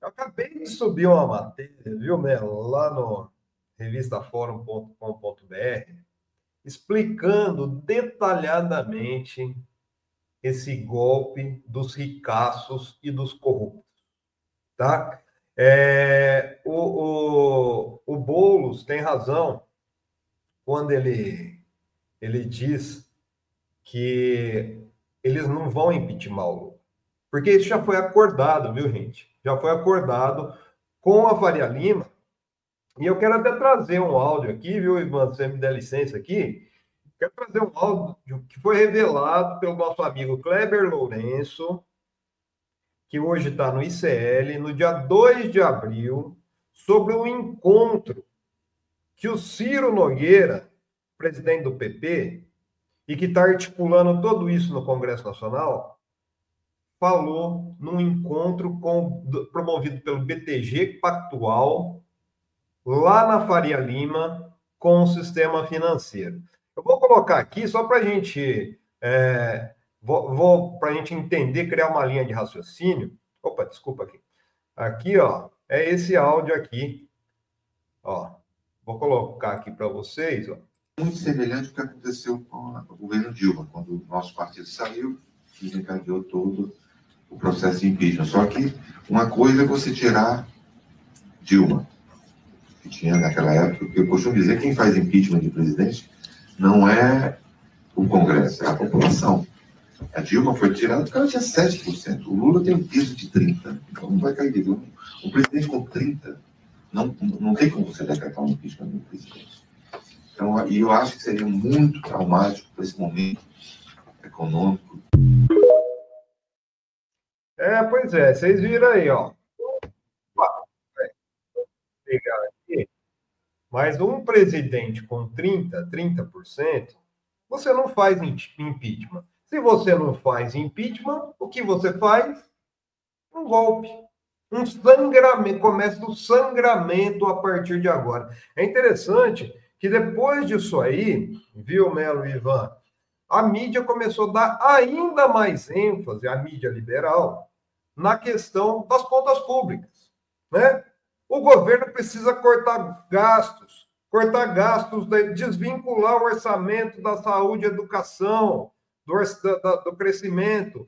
Eu acabei de subir uma matéria, viu, Melo, lá no revistaforum.com.br, explicando detalhadamente esse golpe dos ricaços e dos corruptos, tá? O Boulos tem razão quando ele diz que eles não vão impeachment o Lula. Porque isso já foi acordado, viu, gente? Já foi acordado com a Faria Lima. E eu quero até trazer um áudio aqui, viu, Ivan? Se você me der licença aqui. Quero trazer um áudio que foi revelado pelo nosso amigo Kleber Lourenço, que hoje está no ICL, no dia 2 de abril, sobre um encontro que o Ciro Nogueira, presidente do PP, e que está articulando tudo isso no Congresso Nacional, falou num encontro promovido pelo BTG Pactual, lá na Faria Lima, com o sistema financeiro. Eu vou colocar aqui só para a gente, para a gente entender, criar uma linha de raciocínio. Opa, desculpa aqui. Aqui, ó, é esse áudio aqui. Ó, vou colocar aqui para vocês, ó. Muito semelhante ao que aconteceu com o governo Dilma, quando o nosso partido saiu e desencadeou todo o processo de impeachment. Só que uma coisa é você tirar Dilma, que tinha naquela época, porque eu costumo dizer que quem faz impeachment de presidente não é o Congresso, é a população. A Dilma foi tirada porque ela tinha 7%. O Lula tem um piso de 30%. Então não vai cair de Dilma. Um presidente com 30%, não tem como você decretar um impeachment do presidente. Então, e eu acho que seria muito traumático para esse momento econômico. Pois é, vocês viram aí, ó. Vou pegar aqui. Mas um presidente com 30%, você não faz impeachment. Se você não faz impeachment, o que você faz? Um golpe. Um sangramento. Começa o sangramento a partir de agora. É interessante que depois disso aí, viu, Melo e Ivan, a mídia começou a dar ainda mais ênfase, a mídia liberal, na questão das contas públicas, né? O governo precisa cortar gastos, desvincular o orçamento da saúde e educação, do crescimento.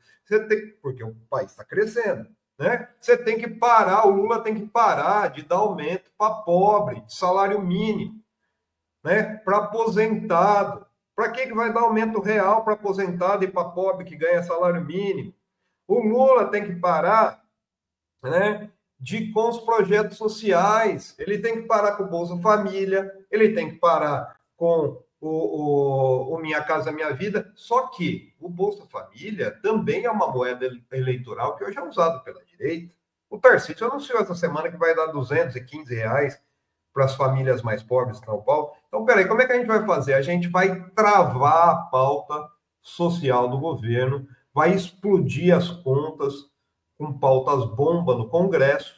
Porque o país está crescendo, né? Você tem que parar, o Lula tem que parar de dar aumento para pobre, de salário mínimo, né? Para aposentado. Para que vai dar aumento real para aposentado e para pobre que ganha salário mínimo? O Lula tem que parar, né, com os projetos sociais, ele tem que parar com o Bolsa Família, ele tem que parar com o Minha Casa Minha Vida, só que o Bolsa Família também é uma moeda eleitoral que hoje é usada pela direita. O Tarcísio anunciou essa semana que vai dar R$215 para as famílias mais pobres de São Paulo. Então, peraí, como é que a gente vai fazer? A gente vai travar a pauta social do governo, vai explodir as contas com pautas bomba no Congresso,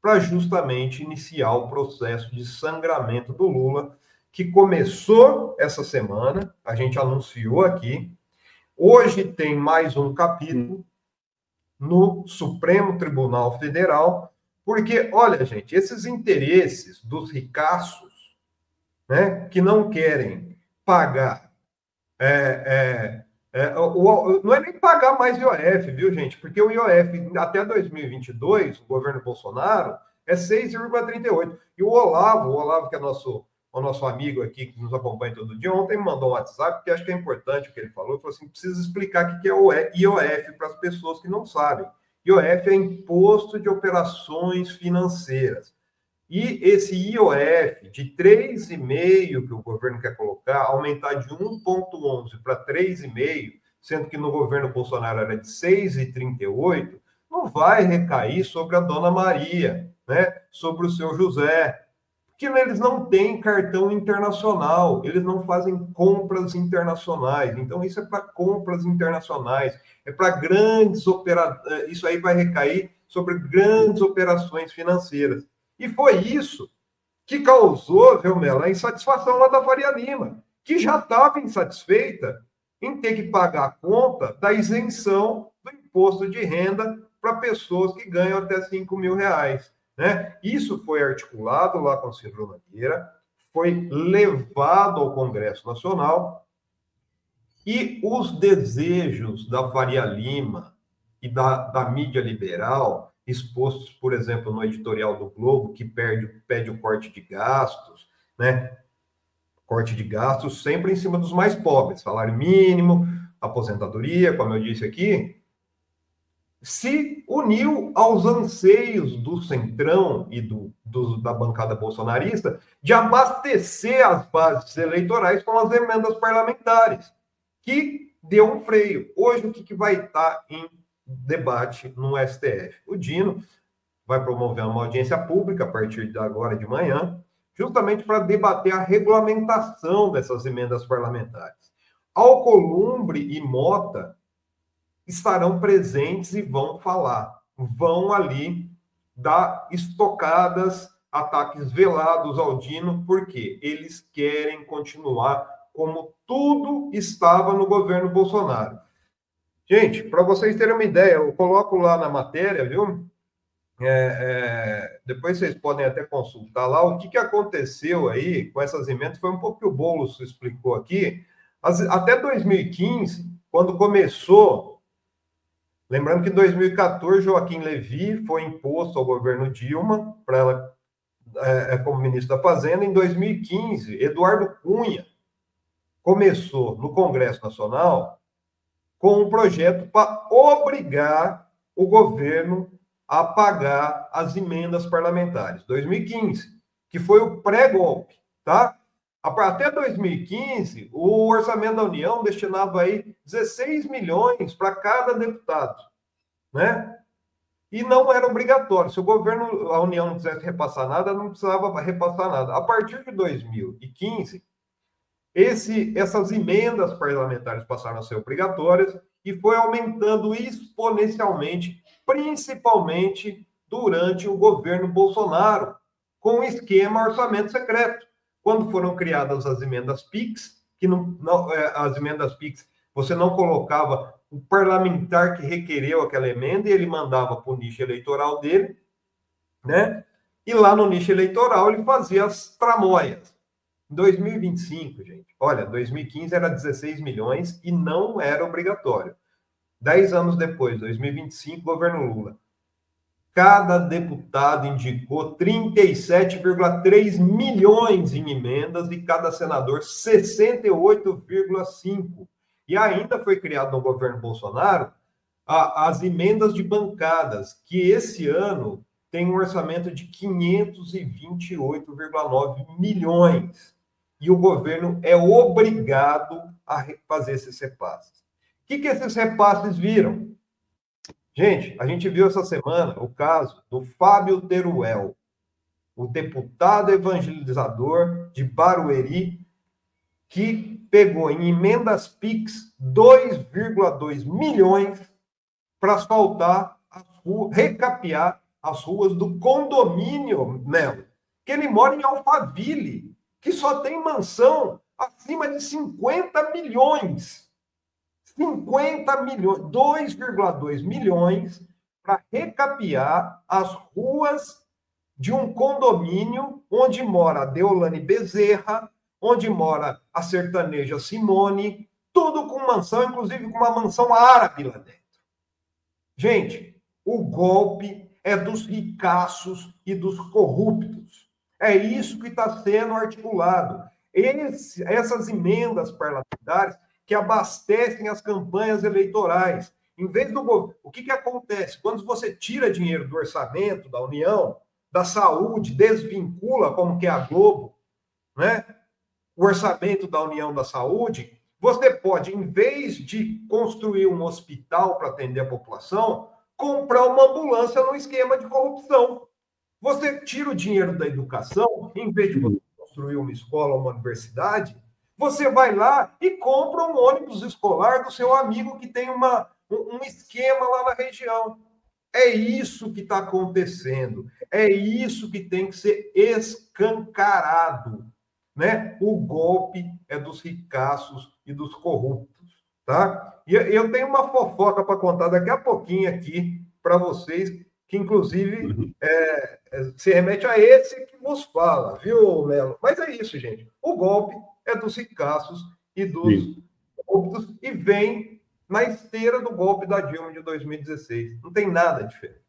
para justamente iniciar o processo de sangramento do Lula, que começou essa semana, a gente anunciou aqui. Hoje tem mais um capítulo no Supremo Tribunal Federal, porque, olha, gente, esses interesses dos ricaços, né, que não querem pagar, não é nem pagar mais IOF, viu, gente? Porque o IOF, até 2022, o governo Bolsonaro, é 6,38. E o Olavo, que é o nosso amigo aqui, que nos acompanha todo dia, ontem me mandou um WhatsApp, porque acho que é importante o que ele falou. Ele falou assim, precisa explicar o que é o IOF para as pessoas que não sabem. IOF é Imposto de Operações Financeiras. E esse IOF de 3,5 que o governo quer colocar, aumentar de 1,11 para 3,5, sendo que no governo Bolsonaro era de 6,38, não vai recair sobre a dona Maria, né? Sobre o seu José, porque eles não têm cartão internacional, eles não fazem compras internacionais. Então, isso é para compras internacionais, é para grandes operações. Isso aí vai recair sobre grandes operações financeiras. E foi isso que causou, viu, Melo, a insatisfação lá da Faria Lima, que já estava insatisfeita em ter que pagar a conta da isenção do imposto de renda para pessoas que ganham até R$ 5.000, né? Isso foi articulado lá com o Ciro Nogueira, foi levado ao Congresso Nacional, e os desejos da Faria Lima e da mídia liberal, expostos, por exemplo, no editorial do Globo, que pede o corte de gastos, né? Corte de gastos sempre em cima dos mais pobres, salário mínimo, aposentadoria, como eu disse aqui, se uniu aos anseios do Centrão e da bancada bolsonarista de abastecer as bases eleitorais com as emendas parlamentares, que deu um freio. Hoje, o que vai estar em debate no STF? O Dino vai promover uma audiência pública a partir de agora de manhã, justamente para debater a regulamentação dessas emendas parlamentares. Alcolumbre e Mota estarão presentes e vão falar, vão ali dar estocadas, ataques velados ao Dino, porque eles querem continuar como tudo estava no governo Bolsonaro. Gente, para vocês terem uma ideia, eu coloco lá na matéria, viu? Depois vocês podem até consultar lá o que aconteceu aí com essas emendas. Foi um pouco que o Boulos explicou aqui. Até 2015, quando começou, lembrando que em 2014 Joaquim Levy foi imposto ao governo Dilma para ela como ministro da Fazenda. Em 2015, Eduardo Cunha começou no Congresso Nacional com um projeto para obrigar o governo a pagar as emendas parlamentares. 2015, que foi o pré-golpe, tá? Até 2015, o orçamento da União destinava aí 16 milhões para cada deputado, né? E não era obrigatório. Se o governo, a União não quisesse repassar nada, não precisava repassar nada. A partir de 2015, essas emendas parlamentares passaram a ser obrigatórias e foi aumentando exponencialmente, principalmente durante o governo Bolsonaro, com o esquema orçamento secreto. Quando foram criadas as emendas PIX, as emendas PIX, você não colocava o parlamentar que requereu aquela emenda e ele mandava para o nicho eleitoral dele, né? E lá no nicho eleitoral ele fazia as tramóias. Em 2025, gente, olha, 2015 era 16 milhões e não era obrigatório. 10 anos depois, 2025, governo Lula. Cada deputado indicou 37,3 milhões em emendas e cada senador 68,5. E ainda foi criado no governo Bolsonaro as emendas de bancadas, que esse ano tem um orçamento de 528,9 milhões. E o governo é obrigado a fazer esses repasses. O que esses repasses viram? Gente, a gente viu essa semana o caso do Fábio Teruel, o deputado evangelizador de Barueri, que pegou em emendas PIX 2,2 milhões para asfaltar, recapear as ruas do condomínio Melo, que ele mora em Alphaville, que só tem mansão acima de 50 milhões. 50 milhões, 2,2 milhões para recapear as ruas de um condomínio onde mora a Deolane Bezerra, onde mora a sertaneja Simone, tudo com mansão, inclusive com uma mansão árabe lá dentro. Gente, o golpe é dos ricaços e dos corruptos. É isso que está sendo articulado. Essas emendas parlamentares que abastecem as campanhas eleitorais. Em vez do o que acontece? Quando você tira dinheiro do orçamento da União, da saúde, desvincula, como que é a Globo, né? O orçamento da União da Saúde, você pode, em vez de construir um hospital para atender a população, comprar uma ambulância no esquema de corrupção. Você tira o dinheiro da educação, em vez de você construir uma escola ou uma universidade, você vai lá e compra um ônibus escolar do seu amigo que tem um esquema lá na região. É isso que está acontecendo. É isso que tem que ser escancarado, né? O golpe é dos ricaços e dos corruptos, tá? E eu tenho uma fofoca para contar daqui a pouquinho aqui para vocês, que inclusive se remete a esse que vos fala, viu, Melo? Mas é isso, gente. O golpe é dos ricaços e dos corruptos e vem na esteira do golpe da Dilma de 2016. Não tem nada diferente.